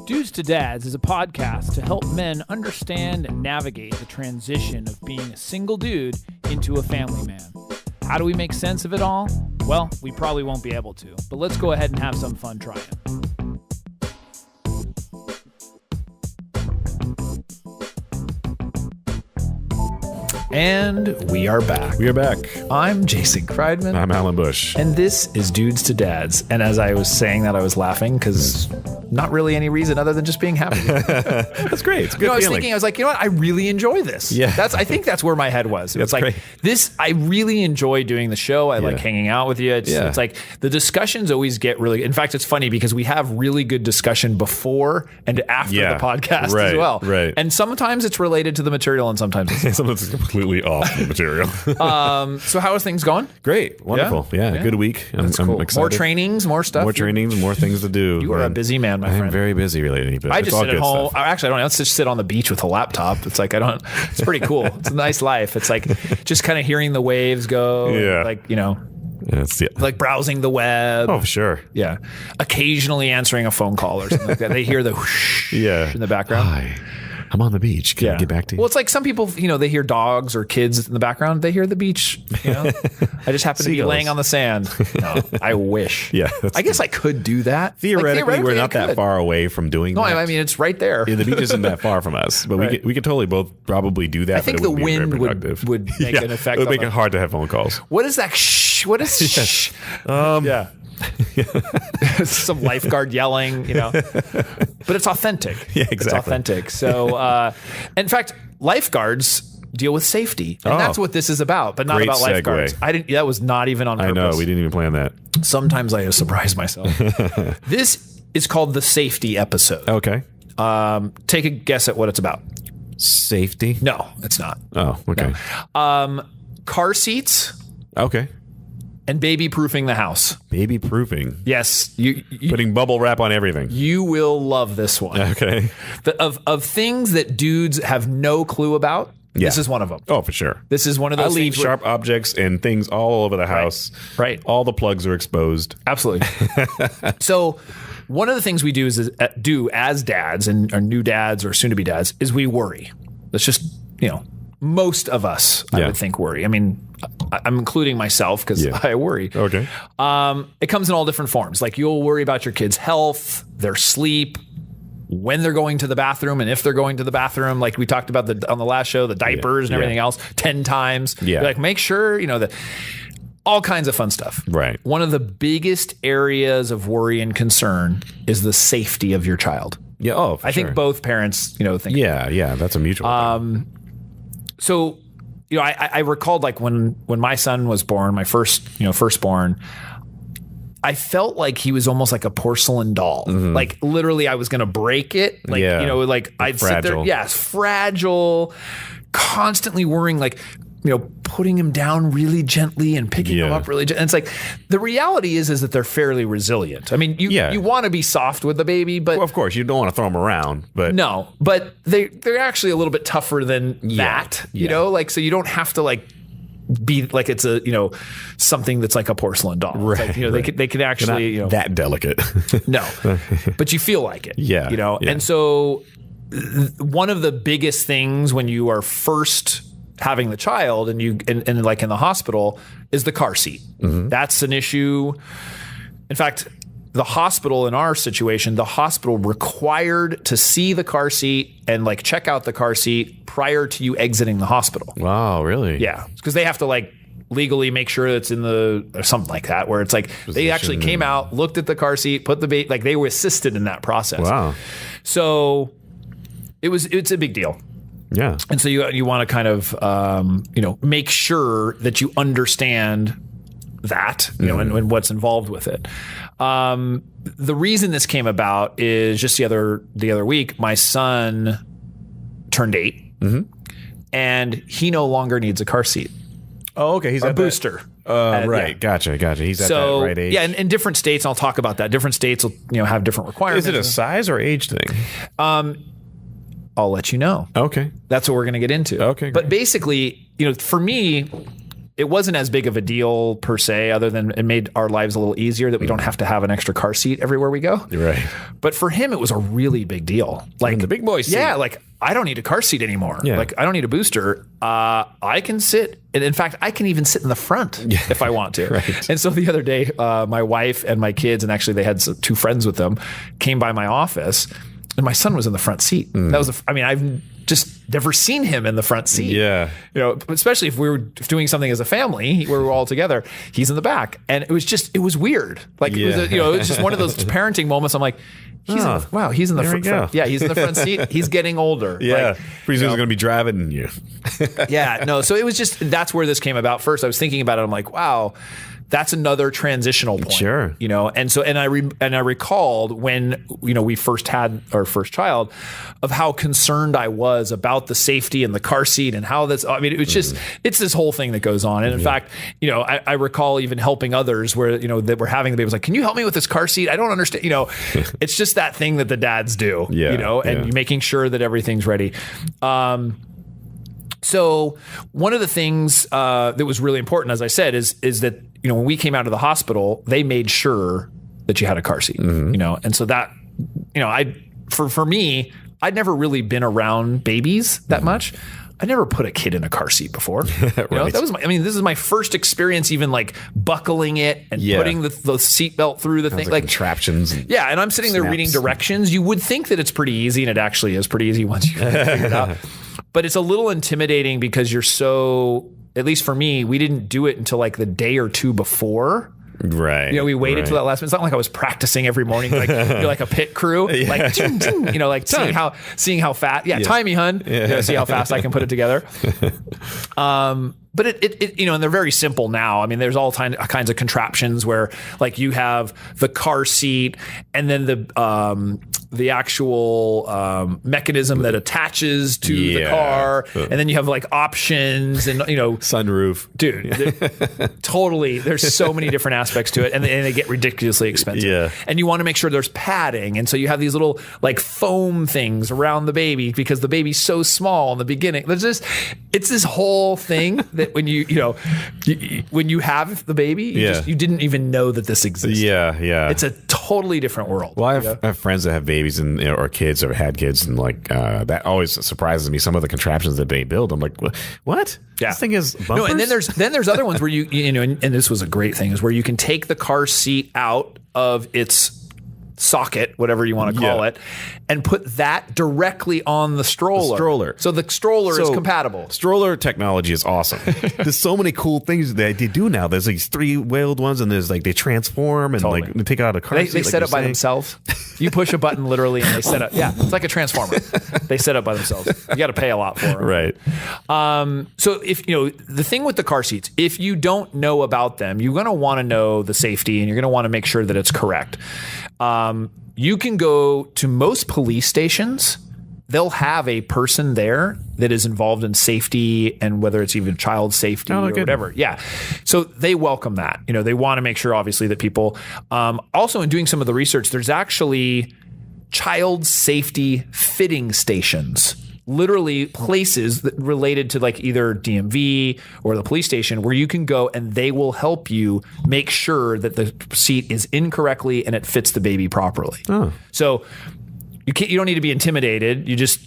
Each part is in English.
Dudes to Dads is a podcast to help men understand and navigate the transition of being a single dude into a family man. How do we make sense of it all? Well, we probably won't be able to, but let's go ahead and have some fun trying. And we are back. We are back. I'm Jason Kreidman. I'm Alan Bush. And this is Dudes to Dads. And as I was saying that, I was laughing because not really any reason other than just being happy. That's great. It's a good I was feeling. thinking, I was like, you know what? I really enjoy this. Yeah. I think that's where my head was. It was That's like, great. I really enjoy doing the show. I like hanging out with you. It's like the discussions always get really, in fact, it's funny because we have really good discussion before and after the podcast as well. Right. And sometimes it's related to the material and sometimes it's not. Sometimes it's completely off the material. So how is things going? Great. Wonderful. Yeah. Good week. I'm Cool. excited. More trainings, more stuff. More trainings, more things to do. You are a busy man, my friend. I'm very busy lately. But I it's just all sit at good home. stuff. Actually, I don't know. Let's just sit on the beach with a laptop. It's like, it's pretty cool. It's a nice life. It's like just kind of hearing the waves go. Yeah. Like, you know, like browsing the web. Oh, for sure. Yeah. Occasionally answering a phone call or something like that. They hear the whoosh in the background. Hi. I'm on the beach. Can I get back to you? Well, it's like some people, you know, they hear dogs or kids in the background. They hear the beach. You know, I just happen to be laying on the sand. No, I wish. Yeah, I guess I could do that. Theoretically, we're not I that far away from doing No, that. I mean, it's right there. Yeah, the beach isn't that far from us, but we could totally both probably do that. I think but it the wouldn't be very wind productive. would make an effect. It would make on it hard to have phone calls. What is that? Shh. What is shh? Yeah. Some lifeguard yelling, you know, but it's authentic. Yeah, exactly. It's authentic. So, in fact, lifeguards deal with safety, and that's what this is about, but not Great about lifeguards. segue. That was not even on purpose. I know we didn't even plan that. Sometimes I surprise myself. This is called the safety episode. Okay. Take a guess at what it's about. Safety? No, it's not. Oh, okay. No. Car seats. Okay. And baby proofing the house. Baby proofing. Yes, you putting bubble wrap on everything. You will love this one. Okay. Of things that dudes have no clue about. Yeah. This is one of them. Oh, for sure. This is one of those. I leave sharp objects and things all over the house. Right. All the plugs are exposed. Absolutely. So, one of the things we do do as dads and our new dads or soon to be dads is we worry. That's just, you know, most of us, I would think, worry. I mean, I'm including myself because I worry. Okay. It comes in all different forms. Like you'll worry about your kids' health, their sleep, when they're going to the bathroom, and if they're going to the bathroom. Like we talked about on the last show, the diapers and everything else 10 times. Yeah. You're like, make sure, you know, that all kinds of fun stuff. Right. One of the biggest areas of worry and concern is the safety of your child. Yeah. Oh, for I think both parents, you know, think. Yeah. That's a mutual thing. So, you know, I recalled like when my son was born, my firstborn, I felt like he was almost like a porcelain doll. Mm-hmm. Like literally I was going to break it. Like, you know, like I'd sit there. Yes. Fragile, constantly worrying, like, you know, putting him down really gently and picking him up really gently. And it's like, the reality is that they're fairly resilient. I mean, you want to be soft with the baby, but well, of course you don't want to throw them around, but no, but they're actually a little bit tougher than that, you know, like, so you don't have to like be like, it's a, you know, something that's like a porcelain doll. Right. Like, you know, they could actually, you know, that delicate. No, but you feel like it, you know? And so one of the biggest things when you are first having the child and like in the hospital is the car seat. Mm-hmm. That's an issue. In fact, the hospital in our situation, the hospital required to see the car seat and like check out the car seat prior to you exiting the hospital. Wow, really? Yeah. Because they have to like legally make sure it's in or something like that, where it's like they actually came out, looked at the car seat, put the baby, like they were assisted in that process. Wow. So it's a big deal. Yeah. And so you want to kind of, you know, make sure that you understand that, you know, and what's involved with it. The reason this came about is just the other week, my son turned 8 and he no longer needs a car seat. Oh, okay. He's a booster. Right. Gotcha. He's at that right age. Yeah. And in different states, and I'll talk about that. Different states will, you know, have different requirements. Is it a size or age thing? I'll let you know. Okay. That's what we're going to get into. Okay. But basically, you know, for me, it wasn't as big of a deal per se, other than it made our lives a little easier that we don't have to have an extra car seat everywhere we go. Right. But for him, it was a really big deal. Like the big boy seat. Yeah, like I don't need a car seat anymore. Yeah. Like I don't need a booster. I can sit, and in fact, I can even sit in the front if I want to. Right. And so the other day, my wife and my kids, and actually they had two friends with them, came by my office, and my son was in the front seat. That was, I've just never seen him in the front seat. Yeah. You know, especially if we were doing something as a family where we were all together, he's in the back. And it was weird. Like, it was it's just one of those parenting moments. I'm like, he's in the front. Yeah, he's in the front seat. He's getting older. Yeah. Like, pretty soon he's going to be driving you. Yeah, no. So it was just, that's where this came about first. I was thinking about it. I'm like, wow, that's another transitional point. Sure. You know, and so, and I recalled when, you know, we first had our first child, of how concerned I was about the safety and the car seat and how that's, it was just, it's this whole thing that goes on. And in fact, you know, I recall even helping others where, you know, that were having the baby, was like, can you help me with this car seat? I don't understand. You know, it's just that thing that the dads do, you know, and making sure that everything's ready. So one of the things that was really important, as I said, is that, you know, when we came out of the hospital, they made sure that you had a car seat, you know, and so that, you know, for me, I'd never really been around babies that much. I never put a kid in a car seat before. You know, that was this is my first experience, even like buckling it and putting the seatbelt through the thing, like contraptions. And and I'm sitting there reading directions. You would think that it's pretty easy, and it actually is pretty easy once you figure it out. But it's a little intimidating because you're so, at least for me, we didn't do it until like the day or two before. Right. You know, we waited till that last minute. It's not like I was practicing every morning, like you're like a pit crew, like ting, ting, you know, like seeing how fast. Yeah, time me, hun. You know, see how fast I can put it together. But it you know, and they're very simple now. I mean, there's all kinds of contraptions where like you have the car seat and then the actual mechanism that attaches to the car, and then you have like options and, you know, sunroof, dude. Totally, there's so many different aspects to it, and they get ridiculously expensive. Yeah, and you want to make sure there's padding, and so you have these little like foam things around the baby because the baby's so small in the beginning. It's this whole thing that when when you have the baby, you didn't even know that this exists. Yeah. It's a totally different world. Well, I have friends that have babies and, you know, or kids or had kids, and like that always surprises me. Some of the contraptions that they build, I'm like, what? Yeah. This thing is bumpers? No, and then there's other ones where you know, and this was a great thing, is where you can take the car seat out of its socket, whatever you want to call it, and put that directly on the stroller. So the stroller is compatible. Stroller technology is awesome. There's so many cool things that they do now. There's these 3-wheeled ones, and there's like they transform and like they take out a car seat. They set up by themselves. You push a button literally, and they set up. Yeah, it's like a transformer. They set up by themselves. You got to pay a lot for them. Right. So if you know the thing with the car seats, if you don't know about them, you're going to want to know the safety, and you're going to want to make sure that it's correct. You can go to most police stations. They'll have a person there that is involved in safety, and whether it's even child safety or whatever. Yeah. So they welcome that. You know, they want to make sure, obviously, that people, also in doing some of the research, there's actually child safety fitting stations. Literally places that related to like either DMV or the police station where you can go and they will help you make sure that the seat is in correctly and it fits the baby properly. So you don't need to be intimidated. You just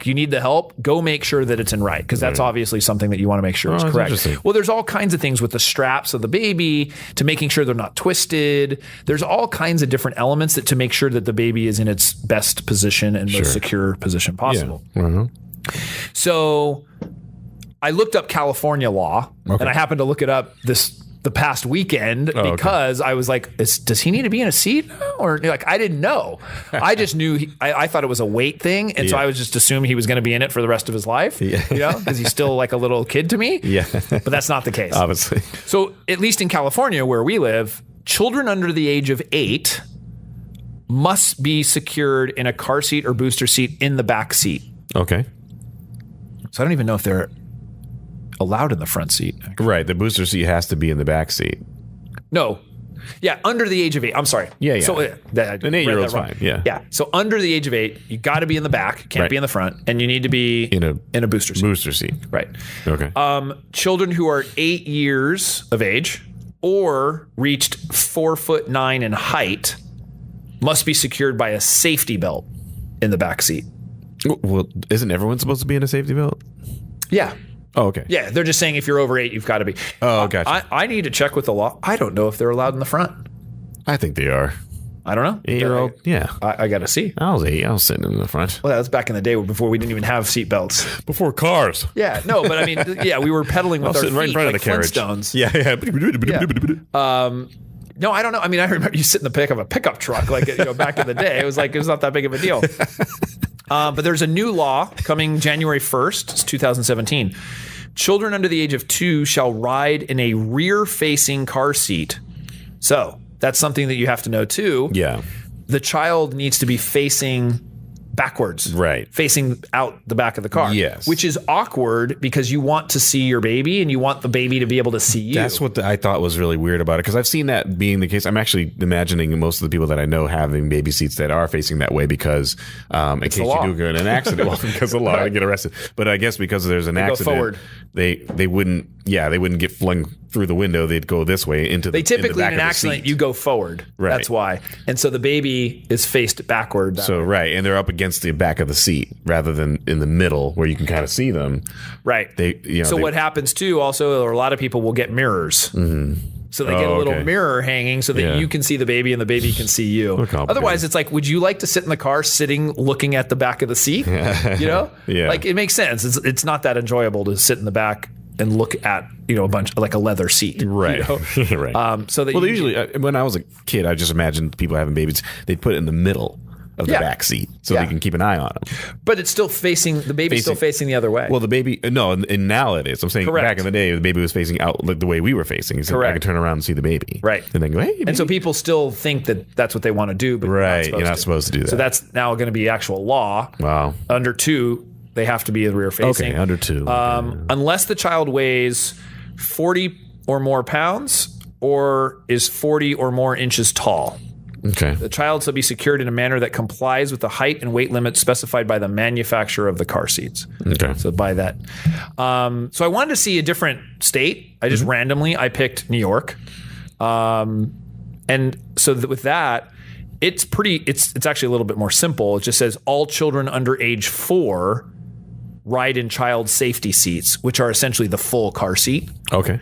you need the help, go make sure that it's in right, because that's obviously something that you want to make sure is correct. Well, there's all kinds of things with the straps of the baby to making sure they're not twisted. There's all kinds of different elements to make sure that the baby is in its best position and most secure position possible. So I looked up California law, and I happened to look it up the past weekend because I was like, does he need to be in a seat? Or like, I didn't know. I just knew, I thought it was a weight thing. And so I was just assuming he was going to be in it for the rest of his life, you know, because he's still like a little kid to me. But that's not the case. Obviously. So at least in California where we live, children under the age of 8 must be secured in a car seat or booster seat in the back seat. Okay. So I don't even know if they're allowed in the front seat. Right. The booster seat has to be in the back seat. No. Yeah, under the age of 8. I'm sorry. Yeah. So An 8-year-old's fine. Yeah. Yeah. So under the age of 8, you got to be in the back, can't be in the front, and you need to be in a booster seat. Booster seat. Right. Okay. Children who are 8 years of age or reached 4'9" in height must be secured by a safety belt in the back seat. Well, isn't everyone supposed to be in a safety belt? Yeah. Oh, okay. Yeah, they're just saying if you're over 8, you've got to be. Oh, gotcha. I need to check with the law. I don't know if they're allowed in the front. I think they are. I don't know. 8-year-old, yeah. I got to see. I was 8. I was sitting in the front. Well, that was back in the day before we didn't even have seat belts. Before cars. Yeah, no, but I mean, we were pedaling with our feet right in front like of the carriage. Flintstones. Yeah. No, I don't know. I mean, I remember you sit in the back of a pickup truck like back in the day. It was not that big of a deal. But there's a new law coming January 1st, it's 2017. Children under the age of 2 shall ride in a rear-facing car seat. So that's something that you have to know too. Yeah. The child needs to be facing backwards, right? Facing out the back of the car. Yes. Which is awkward because you want to see your baby and you want the baby to be able to see you. That's what I thought was really weird about it, because I've seen that being the case. I'm actually imagining most of the people that I know having baby seats that are facing that way because in case you do get in an accident, well, because of the law, I get arrested. But I guess because there's an accident, go forward. They wouldn't get flung through the window. They'd go this way into the They typically in in an accident you go forward. Right. That's why. And so the baby is faced backward. So right, and they're up against the back of the seat rather than in the middle where you can kind of see them. Right. What happens too also, or a lot of people will get mirrors. Mm-hmm. So they get a little mirror hanging so that you can see the baby and the baby can see you. Otherwise, it's like, would you like to sit in the car looking at the back of the seat? Yeah. Like it makes sense. It's not that enjoyable to sit in the back and look at a bunch like a leather seat, right? Right. So that usually when I was a kid, I just imagined people having babies. They'd put it in the middle of the back seat so they can keep an eye on them. But it's still facing the baby's still facing the other way. Well, the baby and now it is. I'm saying back in the day, the baby was facing out like the way we were facing. So I could turn around and see the baby, right? And then go, hey, baby. And so people still think that that's what they want to do, but you're not supposed to do that. So that's now going to be actual law. Wow. Under 2. They have to be the rear facing. Okay, under 2. Unless the child weighs 40 or more pounds or is 40 or more inches tall. Okay. The child shall be secured in a manner that complies with the height and weight limits specified by the manufacturer of the car seats. Okay. So by that. So I wanted to see a different state. I just randomly, I picked New York. And so with that, it's actually a little bit more simple. It just says all children under age 4 ride in child safety seats, which are essentially the full car seat. Okay.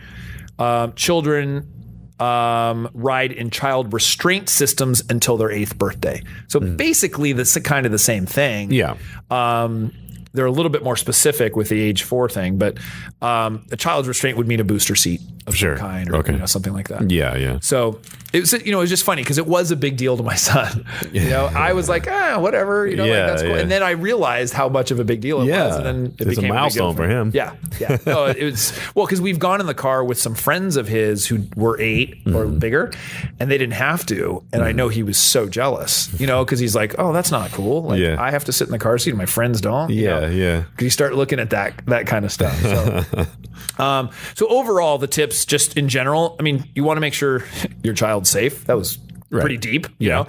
Children ride in child restraint systems until their 8th birthday. So basically, that's kind of the same thing. Yeah. They're a little bit more specific with the age 4 thing, but a child's restraint would mean a booster seat of some kind or something like that. Yeah. So it was, it was just funny because it was a big deal to my son. I was like, whatever, like, that's cool. And then I realized how much of a big deal it was. And then it became a milestone for him. Yeah. No, it was, because we've gone in the car with some friends of his who were 8 or bigger, and they didn't have to. And I know he was so jealous, because he's like, oh, that's not cool. Like, I have to sit in the car seat and my friends don't. Yeah. Because you start looking at that kind of stuff. So, so overall, the tips just in general, I mean, you want to make sure your child's safe. That was pretty deep, you know,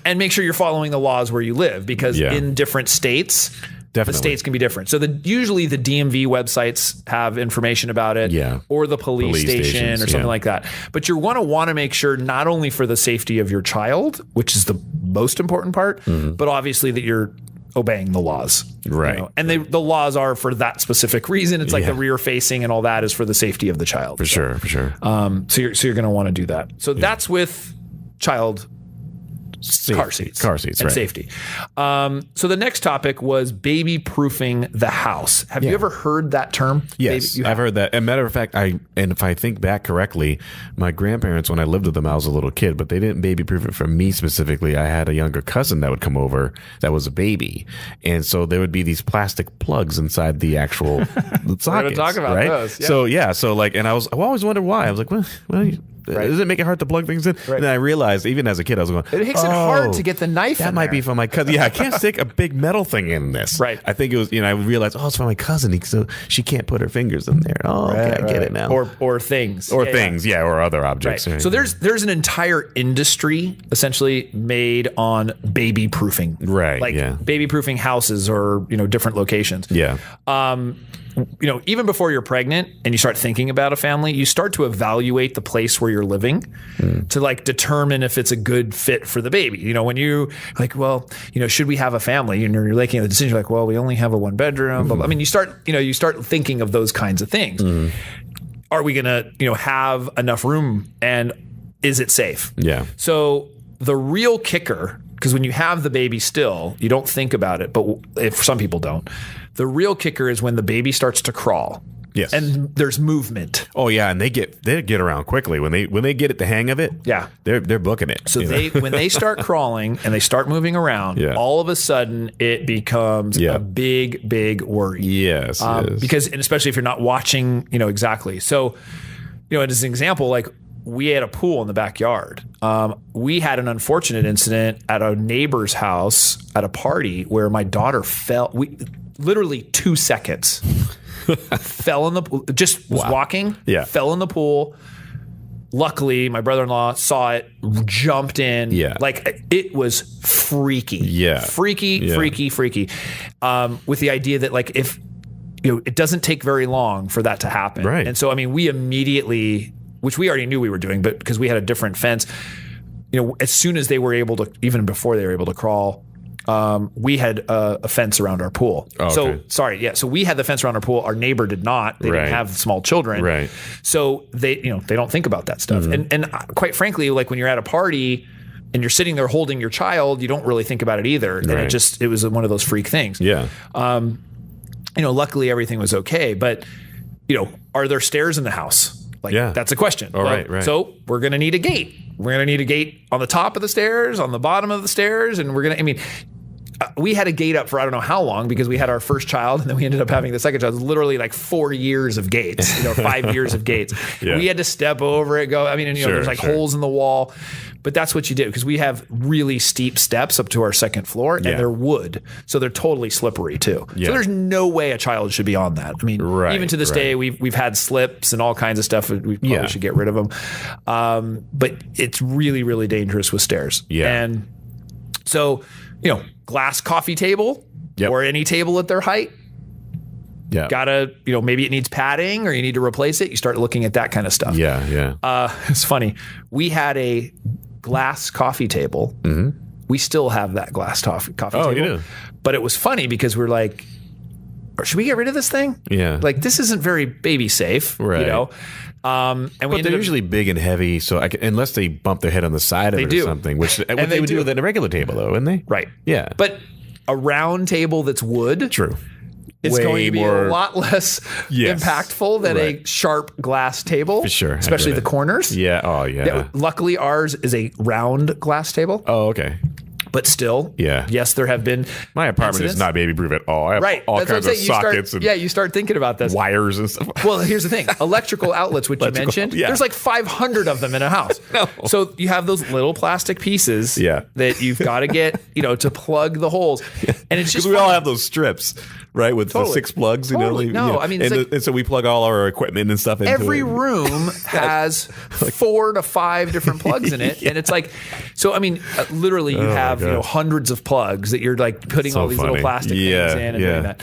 and make sure you're following the laws where you live, because in different states, the states can be different. So usually the DMV websites have information about it, or the police station or something like that. But you want to make sure not only for the safety of your child, which is the most important part, but obviously that you're obeying the laws. Right. And the laws are for that specific reason. It's like the rear facing and all that is for the safety of the child. For sure. So you're going to want to do that. So that's with child car seats and safety. So the next topic was baby proofing the house. Have you ever heard that term? Yes, I've heard that. As a matter of fact, if I think back correctly, my grandparents, when I lived with them, I was a little kid, but they didn't baby proof it for me specifically. I had a younger cousin that would come over that was a baby, and so there would be these plastic plugs inside the actual sockets. We're going to talk about those. Yeah. So and I always wondered why. I was like, well, Does it make it hard to plug things in? Right. And then I realized, even as a kid, I was going, it makes it hard to get the knife that in might there. be for my cousin. Yeah, I can't stick a big metal thing in this. Right. I think it was, I realized, it's for my cousin. So she can't put her fingers in there. Oh, okay, I get it now. Or things. Or things, or other objects. Right. So there's an entire industry essentially made on baby proofing. Right. Like baby proofing houses or, different locations. Yeah. Even before you're pregnant and you start thinking about a family, you start to evaluate the place where you're living to like determine if it's a good fit for the baby. When you like, well, should we have a family? And you're making the decision, you're like, well, we only have a 1-bedroom. But I mean, you start thinking of those kinds of things. Are we going to, have enough room, and is it safe? Yeah. So the real kicker, because when you have the baby still, you don't think about it, but if some people don't, the real kicker is when the baby starts to crawl. Yes. And there's movement. Oh yeah, and they get around quickly when they get the hang of it. Yeah. They're booking it. So when they start crawling and they start moving around, all of a sudden it becomes a big worry. Yes, yes. Because, and especially if you're not watching, exactly. So, as an example, like we had a pool in the backyard. We had an unfortunate incident at a neighbor's house at a party where my daughter fell. Literally 2 seconds. Fell in the pool. Just was walking. Yeah. Fell in the pool. Luckily, my brother-in-law saw it, jumped in. Yeah. Like it was freaky. Yeah. Freaky. With the idea that like if it doesn't take very long for that to happen. Right. And so I mean we immediately, which we already knew we were doing, but because we had a different fence, as soon as they were able to, even before they were able to crawl, we had a fence around our pool. Oh, okay. So we had the fence around our pool. Our neighbor did not. They didn't have small children. Right. So they don't think about that stuff. And quite frankly, like when you're at a party and you're sitting there holding your child, you don't really think about it either. And it was one of those freak things. Yeah. Luckily everything was okay. But, are there stairs in the house? Like that's a question. Oh, right. So we're going to need a gate. We're going to need a gate on the top of the stairs, on the bottom of the stairs. And we had a gate up for I don't know how long because we had our first child and then we ended up having the second child. It was literally like 4 years of gates, 5 years of gates. Yeah. We had to step over it, go. I mean, there's like holes in the wall, but that's what you did because we have really steep steps up to our second floor and they're wood. So they're totally slippery too. Yeah. So there's no way a child should be on that. I mean, even to this day, we've had slips and all kinds of stuff. We probably should get rid of them. But it's really, really dangerous with stairs. Yeah. And so, glass coffee table or any table at their height. Yeah. Gotta, maybe it needs padding or you need to replace it. You start looking at that kind of stuff. Yeah. It's funny. We had a glass coffee table. Mm-hmm. We still have that glass coffee table. Oh, you do? But it was funny because we're like, should we get rid of this thing? Yeah. Like this isn't very baby safe, right. And but they're usually big and heavy, so unless they bump their head on the side of it or something, which they would do with a regular table, though, wouldn't they? Right. Yeah. But a round table that's wood, true, it's going to be a lot less impactful than a sharp glass table, for sure, especially the corners. Yeah. Oh, yeah. Luckily, ours is a round glass table. Oh, okay. But still, yes, there have been. My apartment is not baby proof at all. I have all kinds of sockets and you start thinking about this. Wires and stuff. Well, here's the thing: electrical outlets, which you mentioned, there's like 500 of them in a house. No. So you have those little plastic pieces that you've got to get, to plug the holes, and it's just because we all have those strips, right, with the 6 plugs. I mean, and so we plug all our equipment and stuff into every it. room has 4 to 5 different plugs in it, and it's like, so I mean, literally, you have hundreds of plugs that you're like putting all these little plastic things in and doing that.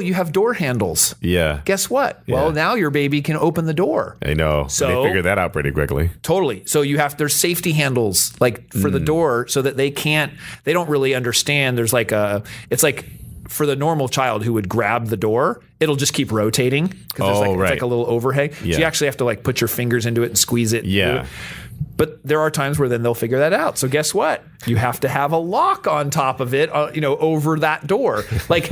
You have door handles. Yeah. Guess what? Yeah. Well, now your baby can open the door. I know. So they figured that out pretty quickly. Totally. So there's safety handles like for the door so that they don't really understand. There's like it's like for the normal child who would grab the door, it'll just keep rotating because it's like a little overhang. Yeah. So you actually have to like put your fingers into it and squeeze it. Yeah. But there are times where then they'll figure that out. So guess what? You have to have a lock on top of it, over that door. Like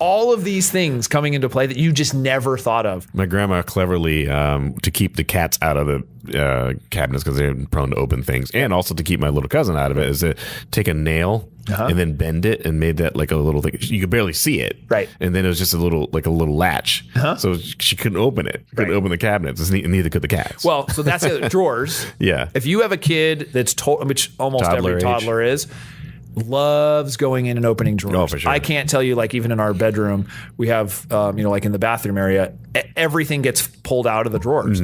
all of these things coming into play that you just never thought of. My grandma cleverly, to keep the cats out of the cabinets because they're prone to open things, and also to keep my little cousin out of it, is to take a nail and then bend it and made that like a little thing. You could barely see it. Right. And then it was just a little latch. So she couldn't open it. Couldn't open the cabinets. And neither could the cats. Well, so that's the drawers. Yeah. If you have a kid that's which almost Toddler every toddler is, loves going in and opening drawers. Oh, for sure. I can't tell you, like, even in our bedroom, we have, like in the bathroom area, everything gets pulled out of the drawers.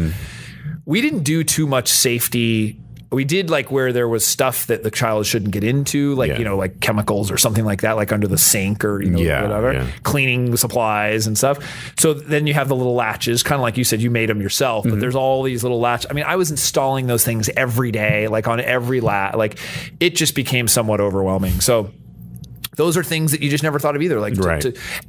We didn't do too much safety. We did like where there was stuff that the child shouldn't get into, like, like chemicals or something like that, like under the sink or, whatever, cleaning supplies and stuff. So then you have the little latches, kind of like you said, you made them yourself, but there's all these little latches. I mean, I was installing those things every day, like on every like it just became somewhat overwhelming. So those are things that you just never thought of either. Like,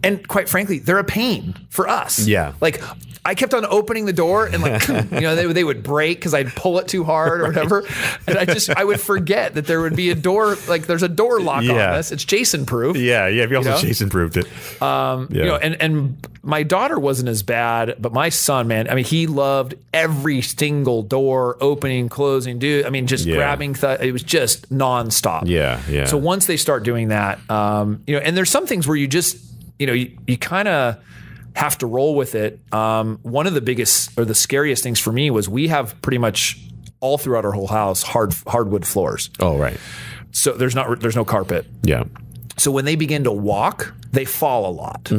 and quite frankly, they're a pain for us. Yeah. Like, I kept on opening the door and like, they would break because I'd pull it too hard or whatever. And I would forget that there would be a door, like there's a door lock on this. It's Jason proof. Yeah. Yeah. We also Jason proofed it. And my daughter wasn't as bad, but my son, man, I mean, he loved every single door opening, closing, just grabbing. It was just nonstop. Yeah. Yeah. So once they start doing that, and there's some things where you just, you kind of have to roll with it. One of the biggest or the scariest things for me was we have pretty much all throughout our whole house hardwood floors. Oh, right. So there's no carpet. Yeah. So when they begin to walk, they fall a lot.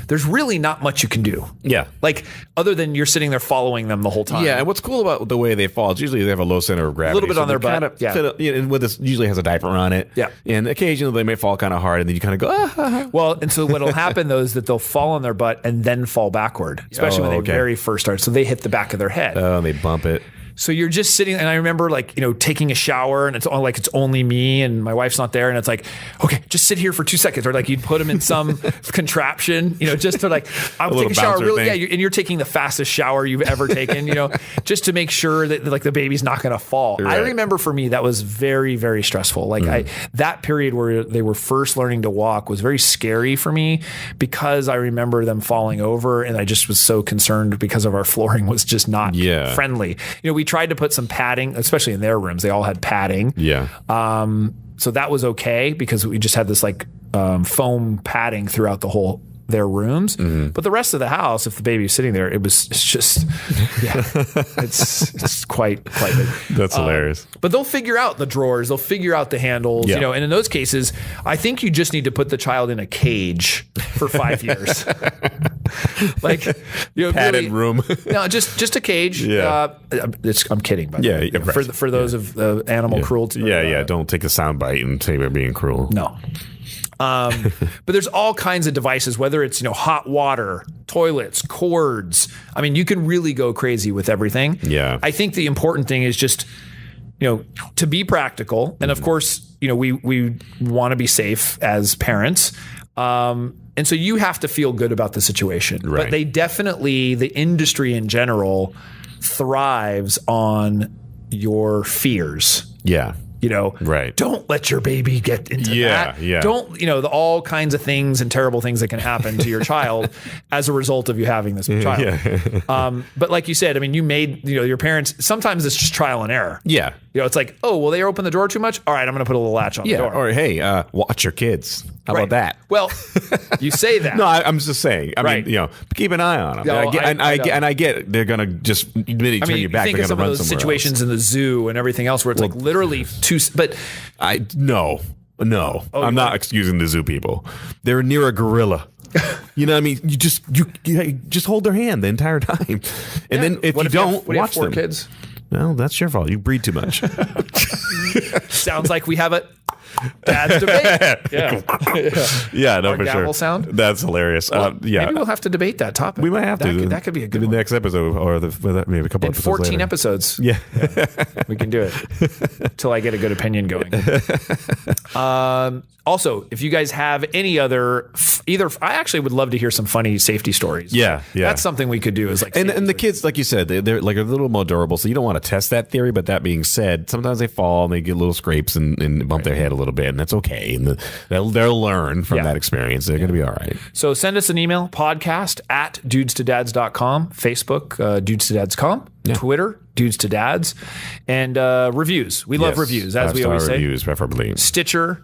There's really not much you can do. Yeah. Like, other than you're sitting there following them the whole time. Yeah, and what's cool about the way they fall is usually they have a low center of gravity. A little bit on their butt. And with this, usually has a diaper on it. Yeah. And occasionally they may fall kind of hard, and then you kind of go, Well, and so what'll happen, though, is that they'll fall on their butt and then fall backward, especially when they very first start. So they hit the back of their head. Oh, and they bump it. So you're just sitting, and I remember taking a shower, and it's only me and my wife's not there, and it's like, okay, just sit here for 2 seconds, or like you'd put them in some contraption, just to like, I'll take a shower really, and you're taking the fastest shower you've ever taken, just to make sure that like the baby's not going to fall. Right. I remember for me that was very, very stressful. Like that period where they were first learning to walk was very scary for me because I remember them falling over, and I just was so concerned because of our flooring was just not friendly. We tried to put some padding, especially in their rooms. They all had padding. Yeah. So that was okay because we just had this like foam padding throughout their rooms. But the rest of the house, if the baby was sitting there, it's just, it's quite big. That's hilarious. But they'll figure out the drawers. They'll figure out the handles, and in those cases, I think you just need to put the child in a cage for 5 years. Like, padded really, room. No, just a cage. Yeah. I'm kidding. By the way. Right. For those of animal cruelty. Don't take a sound bite and say we're being cruel. No. But there's all kinds of devices, whether it's, hot water, toilets, cords. I mean, you can really go crazy with everything. Yeah. I think the important thing is just, to be practical. And of course, we want to be safe as parents. And so you have to feel good about the situation. Right. But the industry in general thrives on your fears. Yeah. Right. Don't let your baby get into that. Yeah. Don't, all kinds of things and terrible things that can happen to your child as a result of you having this child. Yeah. But like you said, I mean, you made, your parents, sometimes it's just trial and error. Yeah. It's like, oh, well, they open the door too much. All right, I'm going to put a little latch on the door. Or, hey, watch your kids. How about that? Well, you say that. No, I'm just saying. I mean, keep an eye on them. I get they're going to just turn you back. Think of some of those situations in the zoo and everything else where it's like literally but no, I'm not excusing the zoo people. They're near a gorilla. You know what I mean? You just hold their hand the entire time, and then if you don't watch them. Kids? Well, that's your fault. You breed too much. Sounds like we have it. Dad's debate. Yeah. Yeah, no, Our for gavel sure. sound? That's hilarious. Yeah, Maybe we'll have to debate that topic. we might have to. That could be a good the one. next episode, or maybe a couple In episodes 14 later. episodes. Yeah. We can do it till I get a good opinion going. Also, if you guys have any other, I actually would love to hear some funny safety stories. Yeah. That's something we could do. Is like, And the kids, like you said, they're like a little more durable, so you don't want to test that theory. But that being said, sometimes they fall and they get little scrapes and bump their head a little bit, and that's okay. And they'll learn from that experience. They're going to be all right. So send us an email, podcast@dudestodads.com, Facebook, dudestodads.com, Twitter, dudes to dads, and reviews. We love reviews, as we always say. Reviews, preferably. Stitcher,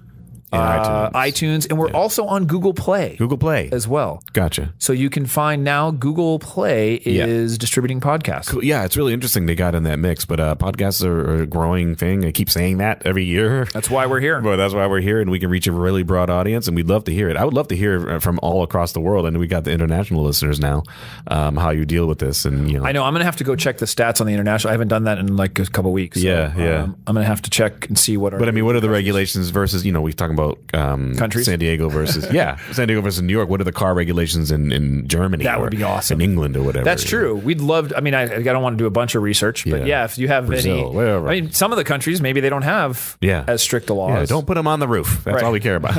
iTunes. iTunes, and we're also on Google Play. Google Play as well. Gotcha. So you can find now Google Play is distributing podcasts. Cool. Yeah, it's really interesting they got in that mix, but podcasts are a growing thing. I keep saying that every year. That's why we're here. But that's why we're here, and we can reach a really broad audience, and we'd love to hear it. I would love to hear from all across the world, and we got the international listeners now, how you deal with this. And I know I'm going to have to go check the stats on the international. I haven't done that in like a couple weeks. So, yeah. I'm going to have to check and see what. But I mean, what are the regulations versus we're talking about countries? San Diego versus San Diego versus New York. What are the car regulations in Germany? That would be awesome. In England or whatever. That's true. We'd love. I mean, I don't want to do a bunch of research, but if you have Brazil, any, wherever. I mean, some of the countries maybe they don't have as strict a laws. Yeah, don't put them on the roof. That's all we care about.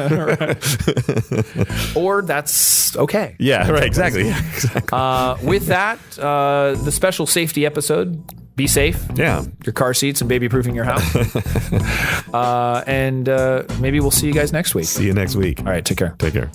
Or that's okay. Yeah, right. Exactly. With that, the special safety episode. Be safe. Yeah. Your car seats and baby proofing your house. And maybe we'll see you guys next week. See you next week. All right. Take care. Take care.